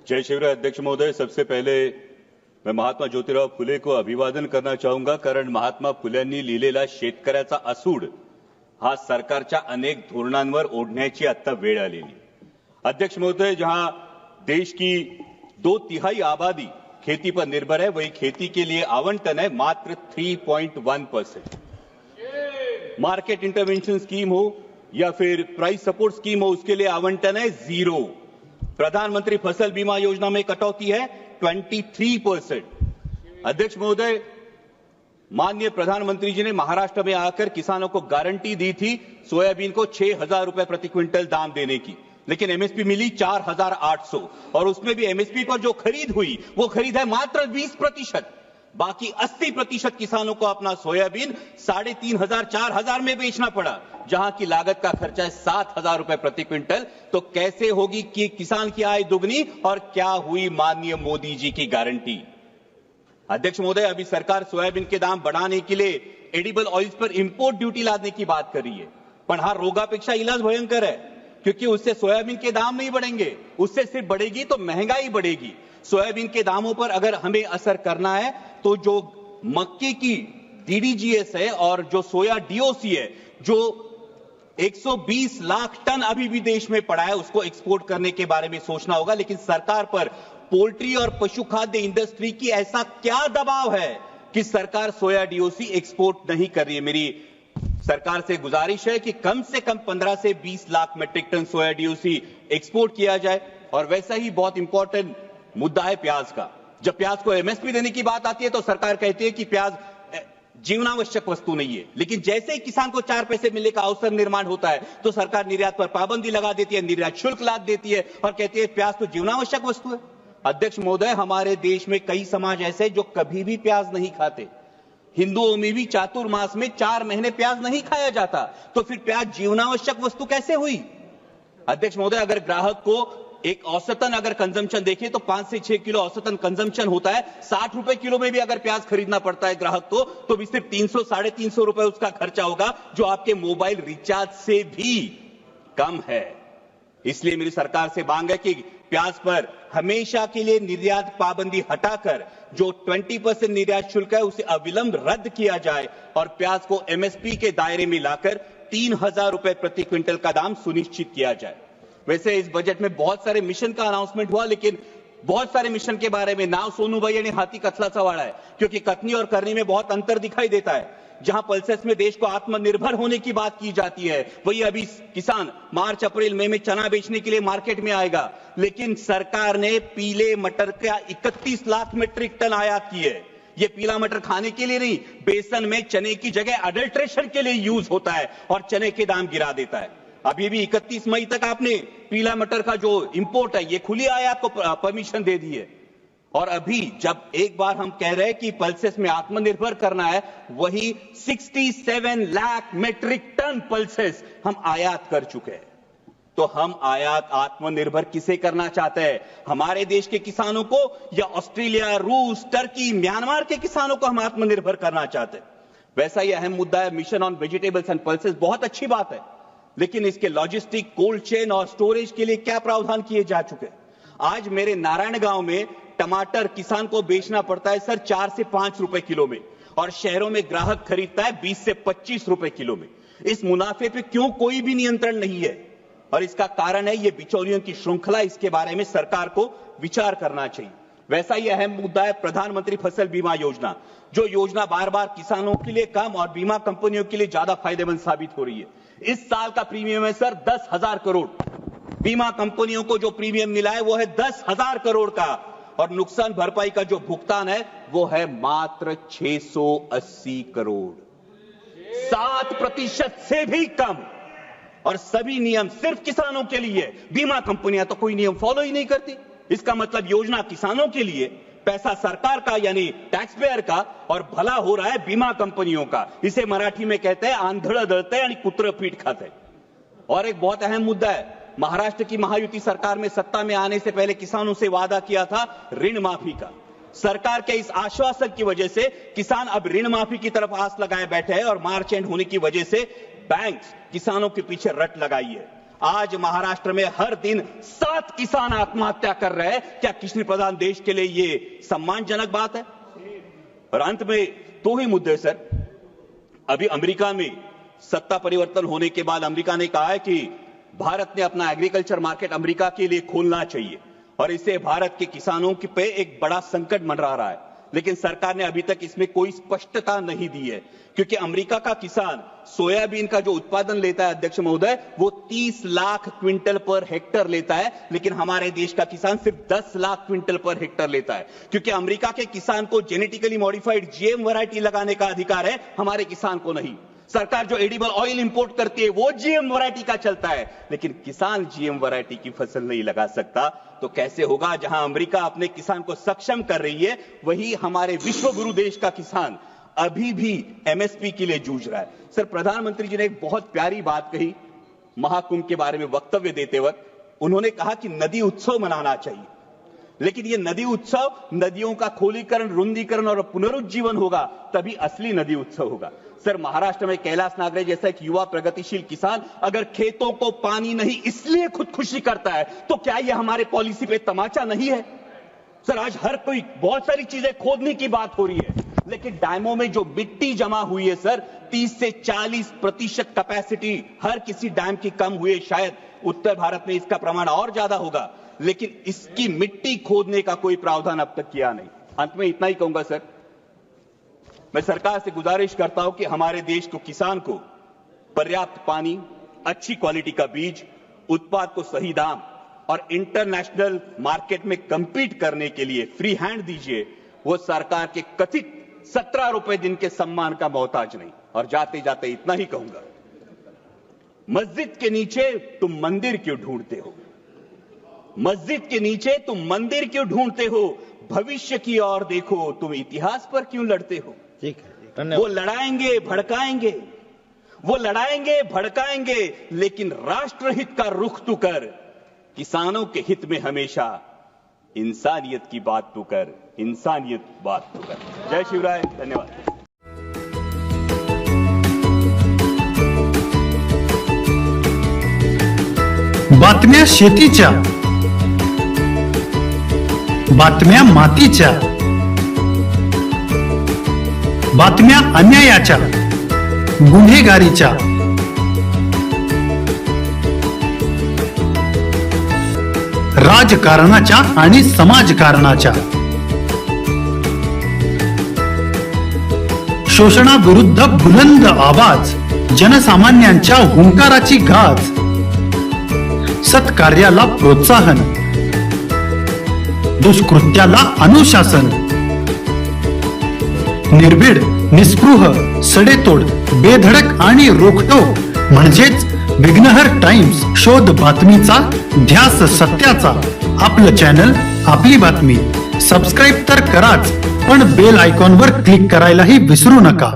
जय शिवराय अध्यक्ष महोदय, सबसे पहले मैं महात्मा ज्योतिराव फुले को अभिवादन करना चाहूंगा, कारण महात्मा फुल्यांनी लिहिलेला शेतकऱ्याचा असूड हा सरकारच्या अनेक धोरणांवर ओढण्याची आता वेळ आलेली। अध्यक्ष महोदय, जहां देश की 2/3 आबादी खेती पर निर्भर है, वही खेती के लिए आवंटन है मात्र 3.1%। मार्केट इंटरवेंशन स्कीम हो या फिर प्राइस सपोर्ट स्कीम हो, उसके लिए आवंटन है 0। प्रधानमंत्री फसल बीमा योजना में कटौती है 23%। अध्यक्ष महोदय, माननीय प्रधानमंत्री जी ने महाराष्ट्र में आकर किसानों को गारंटी दी थी सोयाबीन को 6,000 रुपए प्रति क्विंटल दाम देने की, लेकिन एमएसपी मिली 4,800 और उसमें भी एमएसपी पर जो खरीद हुई वो खरीद है मात्र 20%। बाकी 80% किसानों को अपना सोयाबीन 3,500 4,000 में बेचना पड़ा, जहां की लागत का खर्चा है 7,000 रुपए प्रति क्विंटल। तो कैसे होगी कि किसान की आय दुगनी और क्या हुई माननीय मोदी जी की गारंटी? अध्यक्ष महोदय, अभी सरकार सोयाबीन के दाम बढ़ाने के लिए एडिबल ऑयल्स पर इंपोर्ट ड्यूटी लादने की बात कर रही है, पण हा रोगापेक्षा इलाज भयंकर है, क्योंकि उससे सोयाबीन के दाम नहीं बढ़ेंगे, उससे सिर्फ बढ़ेगी तो महंगाई बढ़ेगी। सोयाबीन के दामों पर अगर हमें असर करना है तो जो मक्के की डीडीजीएस है और जो सोया डीओसी है, जो 120 लाख टन अभी भी देश में पड़ा है, उसको एक्सपोर्ट करने के बारे में सोचना होगा। लेकिन सरकार पर पोल्ट्री और पशु खाद्य इंडस्ट्री की ऐसा क्या दबाव है कि सरकार सोया डीओसी एक्सपोर्ट नहीं कर रही है? मेरी सरकार से गुजारिश है कि कम से कम 15 से 20 लाख मैट्रिक टन सोया डीओसी एक्सपोर्ट किया जाए। और वैसा ही बहुत इंपॉर्टेंट मुद्दा है प्याज का। जब प्याज को एमएसपी देने की बात आती है तो सरकार कहती है कि प्याज जीवनावश्यक वस्तु नहीं है, लेकिन जैसे ही किसान को 4 पैसे मिलने का अवसर निर्माण होता है तो सरकार निर्यात पर पाबंदी लगा देती है, निर्यात शुल्क लाद देती है और कहती है प्याज तो जीवनावश्यक वस्तु है। अध्यक्ष महोदय, हमारे देश में कई समाज ऐसे जो कभी भी प्याज नहीं खाते। हिंदुओं में भी चातुर्मास में 4 महीने प्याज नहीं खाया जाता, तो फिर प्याज जीवनावश्यक वस्तु कैसे हुई? अध्यक्ष महोदय, अगर ग्राहक को एक औसतन अगर कंजम्पशन देखें तो 5 से 6 किलो औसतन कंजम्पशन होता है। 60 रुपए किलो में भी अगर प्याज खरीदना पड़ता है ग्राहक को, तो भी सिर्फ 300 साढ़े 300 रुपए उसका खर्चा होगा, जो आपके मोबाइल रिचार्ज से भी कम है। इसलिए मेरी सरकार से मांग है कि प्याज पर हमेशा के लिए निर्यात पाबंदी हटाकर जो 20% निर्यात शुल्क है उसे अविलंब रद्द किया जाए और प्याज को एमएसपी के दायरे में लाकर 3,000 रुपए प्रति क्विंटल का दाम सुनिश्चित किया जाए। वैसे इस बजट में बहुत सारे मिशन का अनाउंसमेंट हुआ, लेकिन बहुत सारे मिशन के बारे में नाव सोनू भाई ने हाथी कथला वाला है, क्योंकि कथनी और करनी में बहुत अंतर दिखाई देता है। जहां पल्सेस में देश को आत्मनिर्भर होने की बात की जाती है, वही अभी किसान मार्च अप्रैल मई में चना बेचने के लिए मार्केट में आएगा, लेकिन सरकार ने पीले मटर का 31 लाख मीट्रिक टन आयात की है। ये पीला मटर खाने के लिए नहीं, बेसन में चने की जगह अडल्ट्रेशन के लिए यूज होता है और चने के दाम गिरा देता है। अभी भी 31 मई तक आपने पीला मटर का जो इंपोर्ट है, ये खुली आयात को परमिशन दे दी है। और अभी जब एक बार हम कह रहे हैं कि पल्सेस में आत्मनिर्भर करना है, वही 67 लाख मीट्रिक टन पल्सेस हम आयात कर चुके हैं। तो हम आयात आत्मनिर्भर किसे करना चाहते हैं? हमारे देश के किसानों को या ऑस्ट्रेलिया, रूस, टर्की, म्यांमार के किसानों को हम आत्मनिर्भर करना चाहते हैं? वैसा ही अहम मुद्दा है mission on vegetables and pulses. बहुत अच्छी बात है, लेकिन इसके लॉजिस्टिक, कोल्ड चेन और स्टोरेज के लिए क्या प्रावधान किए जा चुके हैं? आज मेरे नारायण गांव में टमाटर किसान को बेचना पड़ता है सर 4 से 5 रुपए किलो में, और शहरों में ग्राहक खरीदता है 20 से 25 रुपए किलो में। इस मुनाफे पे क्यों कोई भी नियंत्रण नहीं है? और इसका कारण है ये बिचौलियों की श्रृंखला। इसके बारे में सरकार को विचार करना चाहिए। वैसा ही अहम मुद्दा है प्रधानमंत्री फसल बीमा योजना, जो योजना बार बार किसानों के लिए कम और बीमा कंपनियों के लिए ज्यादा फायदेमंद साबित हो रही है। इस साल का प्रीमियम है सर 10,000 करोड़। बीमा कंपनियों को जो प्रीमियम मिला है वो है 10,000 करोड़ का, और नुकसान भरपाई का जो भुगतान है वो है मात्र 680 करोड़, 7% से भी कम। और सभी नियम सिर्फ किसानों के लिए। बीमा कंपनियां तो कोई नियम फॉलो ही नहीं करती। इसका मतलब योजना किसानों के लिए, पैसा सरकार का यानी टैक्स पेयर का, और भला हो रहा है बीमा कंपनियों का। इसे मराठी में कहते हैं आंधळ दळतंय आणि कुत्र पीठ खातंय। और एक बहुत अहम मुद्दा है, महाराष्ट्र की महायुति सरकार में सत्ता में आने से पहले किसानों से वादा किया था ऋण माफी का। सरकार के इस आश्वासन की वजह से किसान अब ऋण माफी की तरफ आस लगाए बैठे हैं, और मार्च एंड होने की वजह से बैंक किसानों के पीछे रट लगाई है। आज महाराष्ट्र में हर दिन 7 किसान आत्महत्या कर रहे हैं। क्या कृषि प्रधान देश के लिए ये सम्मानजनक बात है? और अंत में 2 ही मुद्दे सर। अभी अमेरिका में सत्ता परिवर्तन होने के बाद अमेरिका ने कहा है कि भारत ने अपना एग्रीकल्चर मार्केट अमेरिका के लिए खोलना चाहिए और इससे भारत के किसानों के पे एक बड़ा संकट मंडरा रहा है। लेकिन सरकार ने अभी तक इसमें कोई स्पष्टता नहीं दी है, क्योंकि अमेरिका का किसान सोयाबीन का जो उत्पादन लेता है अध्यक्ष महोदय, वो 30 लाख क्विंटल पर हेक्टर लेता है, लेकिन हमारे देश का किसान सिर्फ 10 लाख क्विंटल पर हेक्टर लेता है। क्योंकि अमेरिका के किसान को जेनेटिकली मॉडिफाइड जीएम वैरायटी लगाने का अधिकार है, हमारे किसान को नहीं। सरकार जो एडिबल ऑयल इंपोर्ट करती है वो जीएम वैरायटी का चलता है, लेकिन किसान जीएम वैरायटी की फसल नहीं लगा सकता। तो कैसे होगा? जहां अमेरिका अपने किसान को सक्षम कर रही है, वही हमारे विश्व गुरु देश का किसान अभी भी एमएसपी के लिए जूझ रहा है। सर, प्रधानमंत्री जी ने एक बहुत प्यारी बात कही महाकुंभ के बारे में वक्तव्य देते वक्त। उन्होंने कहा कि नदी उत्सव मनाना चाहिए, लेकिन ये नदी उत्सव नदियों का खोलीकरण, रुंदीकरण और पुनरुज्जीवन होगा, तभी असली नदी उत्सव होगा। सर, महाराष्ट्र में कैलाश नागरे जैसा एक युवा प्रगतिशील किसान अगर खेतों को पानी नहीं इसलिए खुदकुशी करता है, तो क्या ये हमारे पॉलिसी पे तमाचा नहीं है? सर, आज हर कोई बहुत सारी चीजें खोदने की बात हो रही है, लेकिन डैमों में जो मिट्टी जमा हुई है सर, 30 से 40% कैपेसिटी हर किसी डैम की कम हुई है। शायद उत्तर भारत में इसका प्रमाण और ज्यादा होगा, लेकिन इसकी मिट्टी खोदने का कोई प्रावधान अब तक किया नहीं। अंत में इतना ही कहूंगा सर, मैं सरकार से गुजारिश करता हूं कि हमारे देश को, किसान को पर्याप्त पानी, अच्छी क्वालिटी का बीज, उत्पाद को सही दाम और इंटरनेशनल मार्केट में कंपीट करने के लिए फ्री हैंड दीजिए। वो सरकार के कथित 17 रुपए दिन के सम्मान का मोहताज नहीं। और जाते जाते इतना ही कहूंगा, मस्जिद के नीचे तुम मंदिर क्यों ढूंढते हो? मस्जिद के नीचे तुम मंदिर क्यों ढूंढते हो? भविष्य की ओर देखो, तुम इतिहास पर क्यों लड़ते हो? ठीक है, धन्यवाद। वो लड़ाएंगे भड़काएंगे, वो लड़ाएंगे भड़काएंगे, लेकिन राष्ट्रहित का रुख तू कर, किसानों के हित में हमेशा इंसानियत की बात तू कर, इंसानियत बात तू कर। जय शिवराय, धन्यवाद। बातम्या शेतीच्या, बातम्या मातीच्या, बातम्या अन्यायाच्या, गुन्हेगारीच्या, राजकारणाच्या आणि समाजकारणाच्या, शोषणाविरुद्ध बुलंद आवाज, जनसामान्यांच्या हुंकाराची गाज, सत्कार्याला प्रोत्साहन, दुष्कृत्याला अनुशासन, निर्भीड, निस्पृह, सडेतोड, बेधडक आणि रोखटोक म्हणजेच विघ्नहर टाइम्स. शोध बातमीचा, ध्यास सत्याचा. आपलं चॅनल, आपली बातमी. सबस्क्राईब तर कराच, पण बेल आयकॉनवर क्लिक करायलाही विसरू नका.